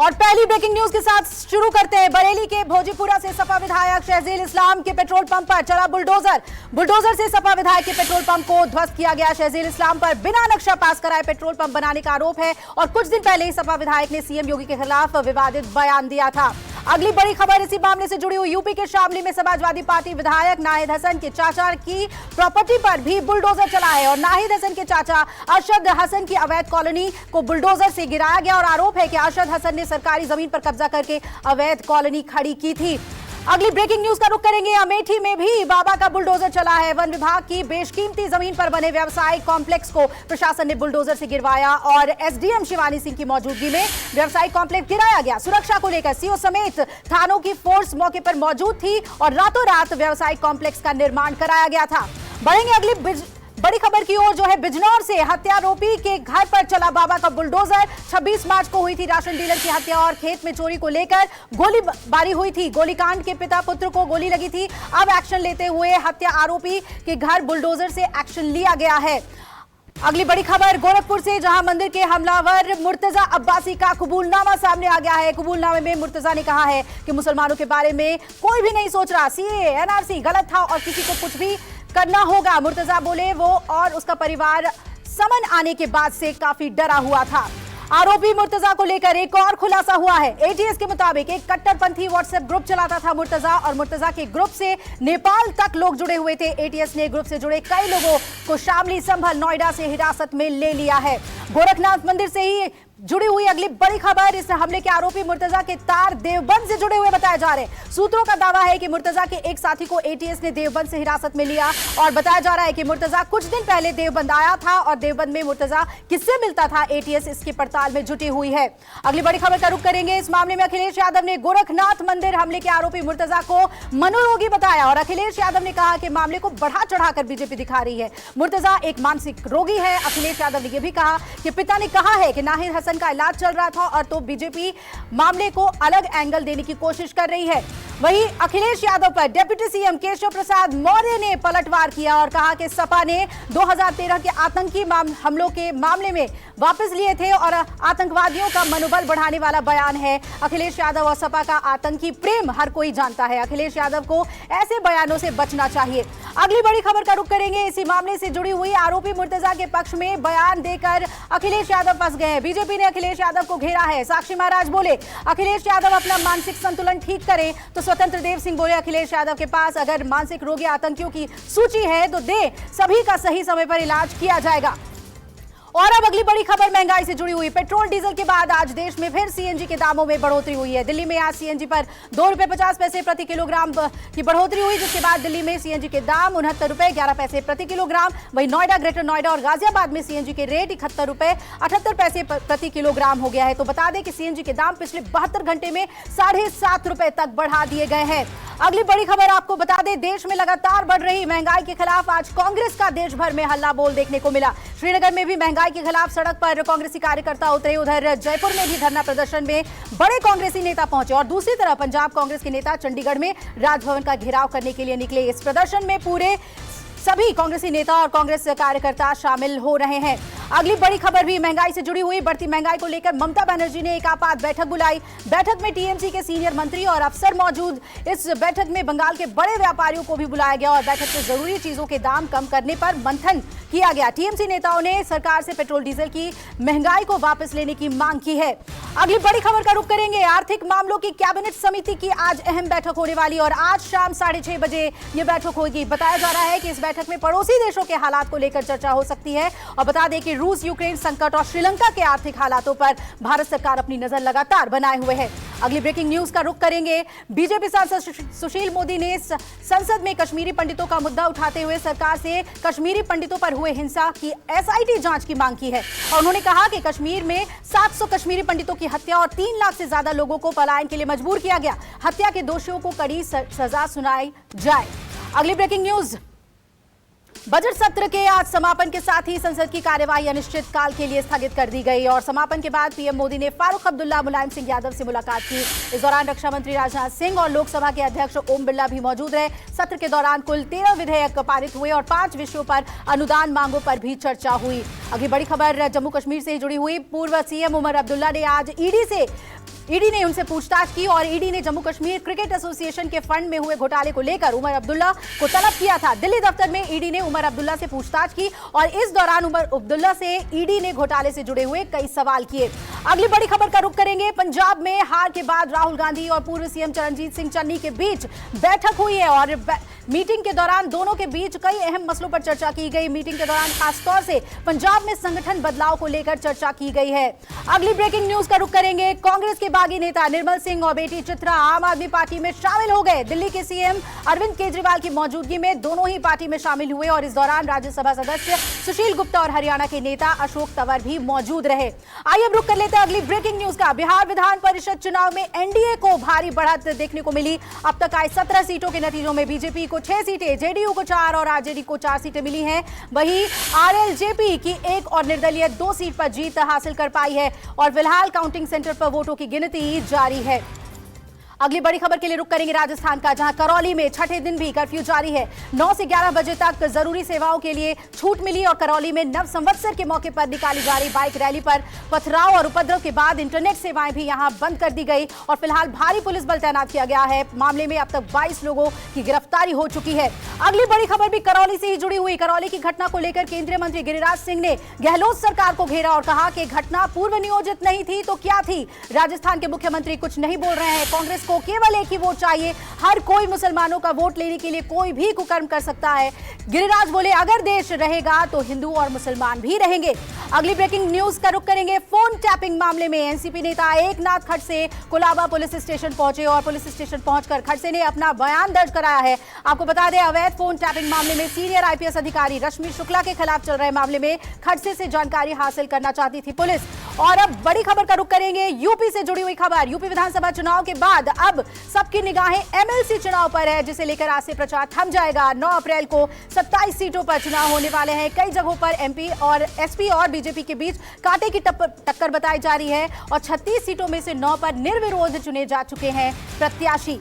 और पहली breaking news के साथ शुरू करते हैं। बरेली के भोजीपुरा से सपा विधायक शहजील इस्लाम के पेट्रोल पंप पर चला बुलडोजर से सपा विधायक के पेट्रोल पंप को ध्वस्त किया गया। शहजील इस्लाम पर बिना नक्शा पास कराए पेट्रोल पंप बनाने का आरोप है और कुछ दिन पहले ही सपा विधायक ने सीएम योगी के खिलाफ विवादित बयान दिया था। अगली बड़ी खबर इसी मामले से जुड़ी हुई। यूपी के शामली में समाजवादी पार्टी विधायक नाहिद हसन के चाचा की प्रॉपर्टी पर भी बुलडोजर चला है और नाहिद हसन के चाचा अरशद हसन की अवैध कॉलोनी को बुलडोजर से गिराया गया और आरोप है कि अरशद हसन ने सरकारी जमीन पर कब्जा करके अवैध कॉलोनी खड़ी की थी। अगली ब्रेकिंग न्यूज का रुख करेंगे। अमेठी में भी बाबा का बुलडोजर चला है। वन विभाग की बेशकीमती जमीन पर बने व्यावसायिक कॉम्प्लेक्स को प्रशासन ने बुलडोजर से गिरवाया और एसडीएम शिवानी सिंह की मौजूदगी में व्यावसायिक कॉम्प्लेक्स गिराया गया। सुरक्षा को लेकर सीओ समेत थानों की फोर्स मौके पर मौजूद थी और रातों रात व्यावसायिक कॉम्प्लेक्स का निर्माण कराया गया था। बढ़ेंगे अगली बड़ी खबर की ओर, जो है बिजनौर से हत्यारोपी के घर पर चला बाबा का बुलडोजर। 26 मार्च को हुई थी राशन डीलर की हत्या और खेत में चोरी को लेकर गोलीबारी हुई थी। गोलीकांड के पिता पुत्र को गोली लगी थी। अब एक्शन लेते हुए हत्या आरोपी के घर बुलडोजर से एक्शन लिया गया है। अगली बड़ी खबर गोरखपुर से, जहां मंदिर के हमलावर मुर्तजा अब्बासी का कबूलनामा सामने आ गया है। कबूलनामे में मुर्तजा ने कहा है कि मुसलमानों के बारे में कोई भी नहीं सोच रहा, सीए एनआरसी गलत था और किसी को कुछ भी करना होगा। मुर्तजा बोले वो और उसका परिवार समन आने के बाद से काफी डरा हुआ था। आरोपी मुर्तजा को लेकर एक और खुलासा हुआ है। एटीएस के मुताबिक एक कट्टरपंथी व्हाट्सएप ग्रुप चलाता था मुर्तजा और मुर्तजा के ग्रुप से नेपाल तक लोग जुड़े हुए थे। एटीएस ने ग्रुप से जुड़े कई लोगों को शामली, संभल, नोएडा से हिरासत में ले लिया है। गोरखनाथ मंदिर से ही जुड़ी हुई अगली बड़ी खबर। इस हमले के आरोपी मुर्तजा के तार देवबंद से जुड़े हुए बताए जा रहे हैं। सूत्रों का दावा है कि मुर्तजा के एक साथी को एटीएस ने देवबंद से हिरासत में लिया और बताया जा रहा है कि मुर्तजा कुछ दिन पहले देवबंद आया था और देवबंद में मुर्तजा किससे मिलता था, एटीएस इसकी पड़ताल में जुटी हुई है। अगली बड़ी खबर का रुख करेंगे। इस मामले में अखिलेश यादव ने गोरखनाथ मंदिर हमले के आरोपी मुर्तजा को मनोरोगी बताया और अखिलेश यादव ने कहा कि मामले को बढ़ा चढ़ाकर बीजेपी दिखा रही है। मुर्तजा एक मानसिक रोगी है। अखिलेश यादव ने यह भी कहा कि पिता ने कहा है कि नाहिद हसन का इलाज चल रहा था और तो बीजेपी मामले को अलग एंगल देने की कोशिश कर रही है। वहीं अखिलेश यादव पर डिप्टी सीएम केशव प्रसाद मौर्य ने पलटवार किया और कहा कि सपा ने 2013 के आतंकी हमलों के मामले में वापस लिए थे और आतंकवादियों का मनोबल बढ़ाने वाला बयान है। अखिलेश यादव और सपा का आतंकी प्रेम हर कोई जानता है। अखिलेश यादव को ऐसे बयानों से बचना चाहिए। अगली बड़ी खबर का रुख करेंगे। इसी मामले से जुड़ी हुई आरोपी मुर्तजा के पक्ष में बयान देकर अखिलेश यादव फंस गए हैं। बीजेपी ने अखिलेश यादव को घेरा है। साक्षी महाराज बोले अखिलेश यादव अपना मानसिक संतुलन ठीक करें, तो स्वतंत्र देव सिंह बोले अखिलेश यादव के पास अगर मानसिक रोगी आतंकियों की सूची है तो दे, सभी का सही समय पर इलाज किया जाएगा। और अब अगली बड़ी खबर महंगाई से जुड़ी हुई। पेट्रोल डीजल के बाद आज देश में फिर सीएनजी के दामों में बढ़ोतरी हुई है। दिल्ली में आज सीएनजी पर ₹2.50 प्रति किलोग्राम की बढ़ोतरी हुई, जिसके बाद दिल्ली में सीएनजी के दाम ₹69.11 प्रति किलोग्राम। वहीं नोएडा, ग्रेटर नोएडा और गाजियाबाद में सीएनजी के रेट ₹71.78 प्रति किलोग्राम हो गया है। तो बता दें कि सीएनजी के दाम पिछले 72 घंटे में ₹7.5 तक बढ़ा दिए गए हैं। अगली बड़ी खबर आपको बता दें, देश में लगातार बढ़ रही महंगाई के खिलाफ आज कांग्रेस का देश भर में हल्ला बोल देखने को मिला। श्रीनगर में भी महंगाई के खिलाफ सड़क पर कांग्रेसी कार्यकर्ता उतरे। उधर जयपुर में भी धरना प्रदर्शन में बड़े कांग्रेसी नेता पहुंचे और दूसरी तरफ पंजाब कांग्रेस के नेता चंडीगढ़ में राजभवन का घेराव करने के लिए निकले। इस प्रदर्शन में पूरे सभी कांग्रेसी नेता और कांग्रेस कार्यकर्ता शामिल हो रहे हैं। अगली बड़ी खबर भी महंगाई से जुड़ी हुई। बढ़ती महंगाई को लेकर ममता बनर्जी ने एक आपात बैठक बुलाई। बैठक में टीएमसी के सीनियर मंत्री और अफसर मौजूद। इस बैठक में बंगाल के बड़े व्यापारियों को भी बुलाया गया और बैठक में जरूरी चीजों के दाम कम करने पर मंथन किया गया। टीएमसी नेताओं ने सरकार से पेट्रोल डीजल की महंगाई को वापस लेने की मांग की है। अगली बड़ी खबर का रुख करेंगे। आर्थिक मामलों की कैबिनेट समिति की आज अहम बैठक होने वाली और आज शाम 6:30 बजे ये बैठक होगी। बताया जा रहा है कि इस बैठक में पड़ोसी देशों के हालात को लेकर चर्चा हो सकती है और बता दें कि रूस यूक्रेन संकट और श्रीलंका के आर्थिक हालातों पर भारत सरकार अपनी नजर लगातार बनाए हुए है। अगली ब्रेकिंग न्यूज का रुख करेंगे। बीजेपी सांसद सुशील मोदी ने संसद में कश्मीरी पंडितों का मुद्दा उठाते हुए सरकार से कश्मीरी पंडितों पर हुए हिंसा की एसआईटी जांच की मांग की है और उन्होंने कहा कि कश्मीर में 700 कश्मीरी पंडितों की हत्या और 3 लाख से ज्यादा लोगों को पलायन के लिए मजबूर किया गया। हत्या के दोषियों को कड़ी सजा सुनाई जाए। अगली ब्रेकिंग न्यूज, बजट सत्र के आज समापन के साथ ही संसद की कार्यवाही अनिश्चित काल के लिए स्थगित कर दी गई और समापन के बाद पीएम मोदी ने फारूक अब्दुल्ला, मुलायम सिंह यादव से मुलाकात की। इस दौरान रक्षा मंत्री राजनाथ सिंह और लोकसभा के अध्यक्ष ओम बिरला भी मौजूद रहे। सत्र के दौरान कुल 13 विधेयक पारित हुए और 5 विषयों पर अनुदान मांगों पर भी चर्चा हुई। अगली बड़ी खबर जम्मू कश्मीर से जुड़ी हुई। पूर्व सीएम उमर अब्दुल्ला ने आज ईडी से ईडी ने उनसे पूछताछ की और ईडी ने जम्मू कश्मीर क्रिकेट एसोसिएशन के फंड में हुए घोटाले को लेकर उमर अब्दुल्ला को तलब किया था। दिल्ली दफ्तर में ईडी ने उमर अब्दुल्ला से पूछताछ की और इस दौरान उमर अब्दुल्ला से ईडी ने घोटाले से जुड़े हुए कई सवाल किए। अगली बड़ी खबर का रुख करेंगे। पंजाब में हार के बाद राहुल गांधी और पूर्व सीएम चरणजीत सिंह चन्नी के बीच बैठक हुई है और मीटिंग के दौरान दोनों के बीच कई अहम मसलों पर चर्चा की गई। मीटिंग के दौरान खासतौर से पंजाब में संगठन बदलाव को लेकर चर्चा की गई है। अगली ब्रेकिंग न्यूज का रुख करेंगे। कांग्रेस के बागी नेता निर्मल सिंह और बेटी चित्रा आम आदमी पार्टी में शामिल हो गए। दिल्ली के सीएम अरविंद केजरीवाल की मौजूदगी में दोनों ही पार्टी में शामिल हुए और इस दौरान राज्यसभा सदस्य सुशील गुप्ता और हरियाणा के नेता अशोक तंवर भी मौजूद रहे। आइए अब रुख कर लेते हैं अगली ब्रेकिंग न्यूज का। बिहार विधान परिषद चुनाव में एनडीए को भारी बढ़त देखने को मिली। अब तक आए 17 सीटों के नतीजों में बीजेपी को 6 सीटें, जेडीयू को 4 और आरजेडी को 4 सीटें मिली हैं। वहीं आरएलजेपी की 1 और निर्दलीय 2 सीट पर जीत हासिल कर पाई है और फिलहाल काउंटिंग सेंटर पर वोटों की गिनती जारी है। अगली बड़ी खबर के लिए रुख करेंगे राजस्थान का, जहां करौली में छठे दिन भी कर्फ्यू जारी है। 9 से 11 बजे तक जरूरी सेवाओं के लिए छूट मिली और करौली में नव संवत्सर के मौके पर निकाली जा रही बाइक रैली पर पथराव और उपद्रव के बाद इंटरनेट सेवाएं भी यहां बंद कर दी गई और फिलहाल भारी पुलिस बल तैनात किया गया है। मामले में अब तक 22 लोगों की गिरफ्तारी हो चुकी है। अगली बड़ी खबर भी करौली से ही जुड़ी हुई। करौली की घटना को लेकर केंद्रीय मंत्री गिरिराज सिंह ने गहलोत सरकार को घेरा और कहा कि घटना पूर्व नियोजित नहीं थी तो क्या थी। राजस्थान के मुख्यमंत्री कुछ नहीं बोल रहे हैं। कांग्रेस को केवल एक ही वोट चाहिए। हर कोई मुसलमानों का वोट लेने के लिए कोई भी कुकर्म कर सकता है। गिरिराज बोले अगर देश रहेगा तो हिंदू और मुसलमान भी रहेंगे। अगली ब्रेकिंग न्यूज का रुख करेंगे। फोन टैपिंग मामले में एनसीपी नेता एकनाथ खड़से कुलाबा पुलिस स्टेशन पहुंचे और पुलिस स्टेशन पहुंचकर खड़से ने अपना बयान दर्ज कराया है। आपको बता दें, अवैध फोन टैपिंग मामले में सीनियर आईपीएस अधिकारी रश्मि शुक्ला के खिलाफ चल रहे मामले में खड़से से जानकारी हासिल करना चाहती थी पुलिस। और अब बड़ी खबर का रुख करेंगे। यूपी से जुड़ी हुई खबर। यूपी विधानसभा चुनाव के बाद अब सबकी निगाहें एमएलसी चुनाव पर है, जिसे लेकर आज से प्रचार थम जाएगा। 9 अप्रैल को 27 सीटों पर चुनाव होने वाले हैं। कई जगहों पर एमपी और एसपी और बीजेपी के बीच कांटे की टक्कर बताई जा रही है और 36 सीटों में से 9 पर निर्विरोध चुने जा चुके हैं प्रत्याशी।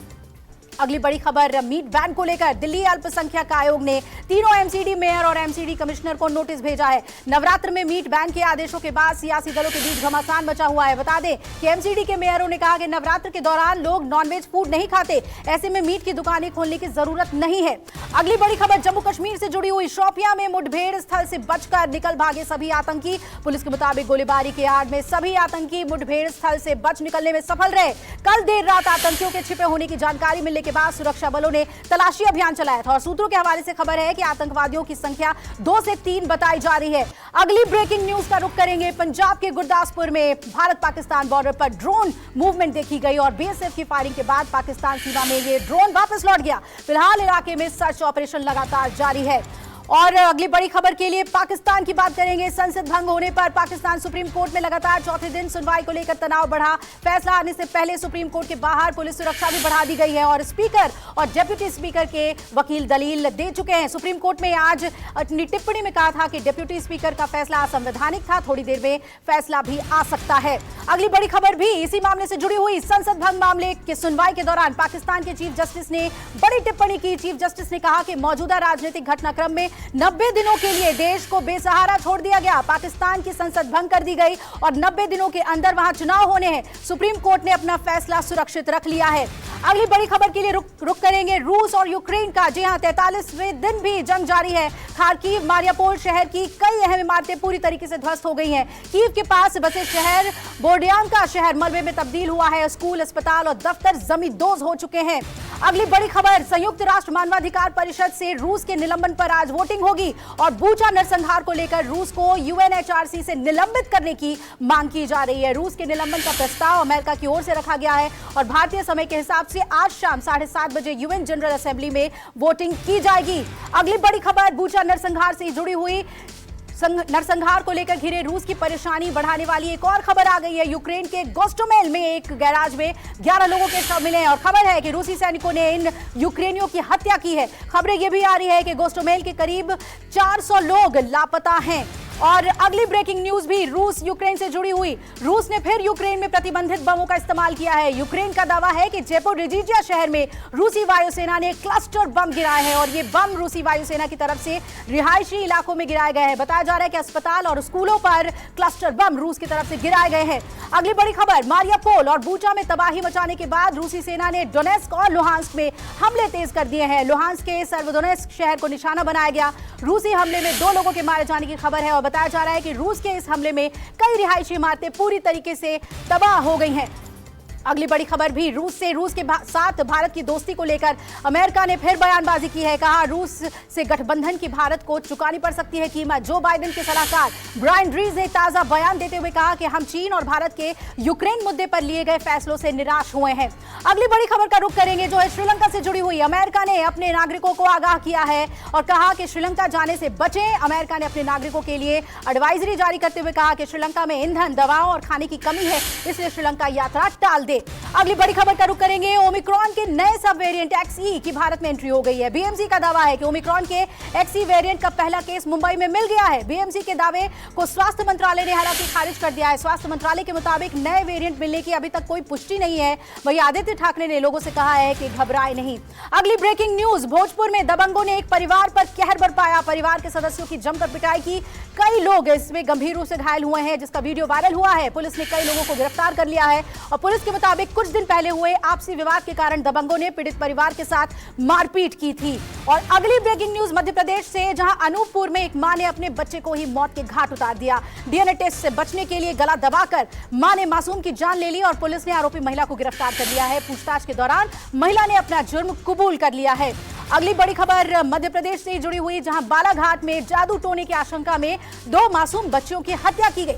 अगली बड़ी खबर मीट बैन को लेकर। दिल्ली अल्पसंख्यक आयोग ने तीनों एमसीडी मेयर और एमसीडी कमिश्नर को नोटिस भेजा है। नवरात्र में मीट बैन के आदेशों के बाद सियासी दलों के बीच घमासान मचा हुआ है। बता दें कि एमसीडी के मेयरों ने कहा कि नवरात्र के दौरान लोग नॉनवेज फूड नहीं खाते, ऐसे में मीट की दुकानें खोलने की जरूरत नहीं है। अगली बड़ी खबर जम्मू कश्मीर से जुड़ी हुई। शोपियां में मुठभेड़ स्थल से बचकर निकल भागे सभी आतंकी। पुलिस के मुताबिक गोलीबारी के आड़ में सभी आतंकी मुठभेड़ स्थल से बच निकलने में सफल रहे। कल देर रात आतंकियों के छिपे होने की जानकारी मिलने के बाद सुरक्षा बलों ने तलाशी अभियान चलाया था और सूत्रों के हवाले से खबर है कि आतंकवादियों की संख्या 2 से 3 बताई जा रही है। अगली ब्रेकिंग न्यूज का रुख करेंगे। पंजाब के गुरदासपुर में भारत पाकिस्तान बॉर्डर पर ड्रोन मूवमेंट देखी गई और बीएसएफ की फायरिंग के बाद पाकिस्तान सीमा में ये ड्रोन वापस लौट गया। फिलहाल इलाके में सर्च ऑपरेशन लगातार जारी है। और अगली बड़ी खबर के लिए पाकिस्तान की बात करेंगे। संसद भंग होने पर पाकिस्तान सुप्रीम कोर्ट में लगातार चौथे दिन सुनवाई को लेकर तनाव बढ़ा। फैसला आने से पहले सुप्रीम कोर्ट के बाहर पुलिस सुरक्षा भी बढ़ा दी गई है और स्पीकर और डिप्टी स्पीकर के वकील दलील दे चुके हैं। सुप्रीम कोर्ट में आज अपनी टिप्पणी में कहा था कि डिप्टी स्पीकर का फैसला असंवैधानिक था, थोड़ी देर में फैसला भी आ सकता है। अगली बड़ी खबर भी इसी मामले से जुड़ी हुई। संसद भंग मामले की सुनवाई के दौरान पाकिस्तान के चीफ जस्टिस ने बड़ी टिप्पणी की। चीफ जस्टिस ने कहा कि मौजूदा राजनीतिक घटनाक्रम में 90 दिनों के लिए देश को बेसहारा छोड़ दिया गया। पाकिस्तान की संसद भंग कर दी गई और 90 दिनों के अंदर वहां चुनाव होने हैं। सुप्रीम कोर्ट ने अपना फैसला सुरक्षित रख लिया है। अगली बड़ी खबर के लिए रुक करेंगे रूस और यूक्रेन का। जी हां, 43वें दिन भी जंग जारी है। खार्किव मारियापोल शहर की कई अहम इमारतें पूरी तरीके से ध्वस्त हो गई हैं। कीव के पास बसे शहर बोर्डियांका शहर मलबे में तब्दील हुआ है। स्कूल, अस्पताल और दफ्तर जमींदोज हो चुके हैं। अगली बड़ी खबर, संयुक्त राष्ट्र मानवाधिकार परिषद से रूस के निलंबन पर आज वोटिंग होगी और बूचा नरसंहार को लेकर रूस को यूएनएचआरसी से निलंबित करने की मांग की जा रही है। रूस के निलंबन का प्रस्ताव अमेरिका की ओर से रखा गया है और भारतीय समय के हिसाब से आज शाम 7:30 बजे यूएन जनरल असेंबली में वोटिंग की जाएगी। अगली बड़ी खबर बूचा नरसंहार से जुड़ी हुई। नरसंहार को लेकर घिरे रूस की परेशानी बढ़ाने वाली एक और खबर आ गई है। यूक्रेन के गोस्टोमेल में एक गैराज में 11 लोगों के शव मिले हैं और खबर है कि रूसी सैनिकों ने इन यूक्रेनियों की हत्या की है। खबरें ये भी आ रही है कि गोस्टोमेल के करीब 400 लोग लापता हैं और अगली ब्रेकिंग न्यूज भी रूस यूक्रेन से जुड़ी हुई। रूस ने फिर यूक्रेन में प्रतिबंधित बमों का इस्तेमाल किया है। यूक्रेन का दावा है कि ज़ेपोरिजिया शहर में रूसी वायुसेना ने क्लस्टर बम गिराए हैं और ये बम रूसी वायुसेना की तरफ से रिहायशी इलाकों में गिराए गए हैं। बताया जा रहा है कि अस्पताल और स्कूलों पर क्लस्टर बम रूस की तरफ से गिराए गए हैं। अगली बड़ी खबर, मारियापोल और बूचा में तबाही मचाने के बाद रूसी सेना ने डोनेस्क और लुहांस्क में हमले तेज कर दिए हैं। लुहांस्क के सर्वोदोनेस्क शहर को निशाना बनाया गया। रूसी हमले में 2 लोगों के मारे जाने की खबर है और बताया जा रहा है कि रूस के इस हमले में कई रिहायशी इमारतें पूरी तरीके से तबाह हो गई हैं। अगली बड़ी खबर भी रूस के साथ भारत की दोस्ती को लेकर अमेरिका ने फिर बयानबाजी की है। कहा रूस से गठबंधन की भारत को चुकानी पड़ सकती है कीमत। जो बाइडेन के सलाहकार ब्रायन रीज ने ताजा बयान देते हुए कहा कि हम चीन और भारत के यूक्रेन मुद्दे पर लिए गए फैसलों से निराश हुए हैं। अगली बड़ी खबर का रुख करेंगे जो है श्रीलंका से जुड़ी हुई। अमेरिका ने अपने नागरिकों को आगाह किया है और कहा कि श्रीलंका जाने से बचें। अमेरिका ने अपने नागरिकों के लिए एडवाइजरी जारी करते हुए कहा कि श्रीलंका में ईंधन, दवाओं और खाने की कमी है, इसलिए श्रीलंका यात्रा टाल दे। अगली बड़ी खबर का रुख करेंगे ओमिक्रॉन के नए सब वेरिएंट XE की भारत में एंट्री हो गई है। बीएमसी का दावा है कि ओमिक्रॉन के XE वेरिएंट का पहला केस मुंबई में मिल गया है। बीएमसी के दावे को स्वास्थ्य मंत्रालय ने हालांकि खारिज कर दिया है। स्वास्थ्य मंत्रालय के मुताबिक नए वेरिएंट मिलने की अभी तक कोई पुष्टि नहीं है। वहीं आदित्य ठाकरे ने लोगों से कहा है कि घबराए नहीं। अगली ब्रेकिंग न्यूज, भोजपुर में दबंगों ने एक परिवार पर कहर बरपाया। परिवार के सदस्यों की जमकर पिटाई की। कई लोग इसमें गंभीर रूप से घायल हुए हैं, जिसका वीडियो वायरल हुआ है। पुलिस ने कई लोगों को गिरफ्तार कर लिया है और पुलिस के मुताबिक कुछ दिन पहले हुए आपसी विवाद के कारण दबंगों ने पीड़ित परिवार के साथ मारपीट की थी। और अगली ब्रेकिंग न्यूज मध्य प्रदेश से, जहां अनूपपुर में एक मां ने अपने बच्चे को ही मौत के घाट उतार दिया। डीएनए टेस्ट से बचने के लिए गला दबाकर मां ने मासूम की जान ले ली और पुलिस ने आरोपी महिला को गिरफ्तार कर लिया है। पूछताछ के दौरान महिला ने अपना जुर्म कबूल कर लिया है। अगली बड़ी खबर मध्य प्रदेश से जुड़ी हुई, जहां बालाघाट में जादू टोने की आशंका में 2 मासूम बच्चों की हत्या की गई।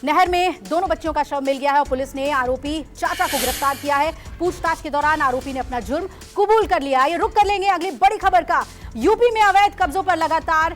नहर में दोनों बच्चों का शव मिल गया है और पुलिस ने आरोपी चाचा को गिरफ्तार किया है। पूछताछ के दौरान आरोपी ने अपना जुर्म कबूल कर लिया। ये रुक कर लेंगे अगली बड़ी खबर का। यूपी में अवैध कब्जों पर लगातार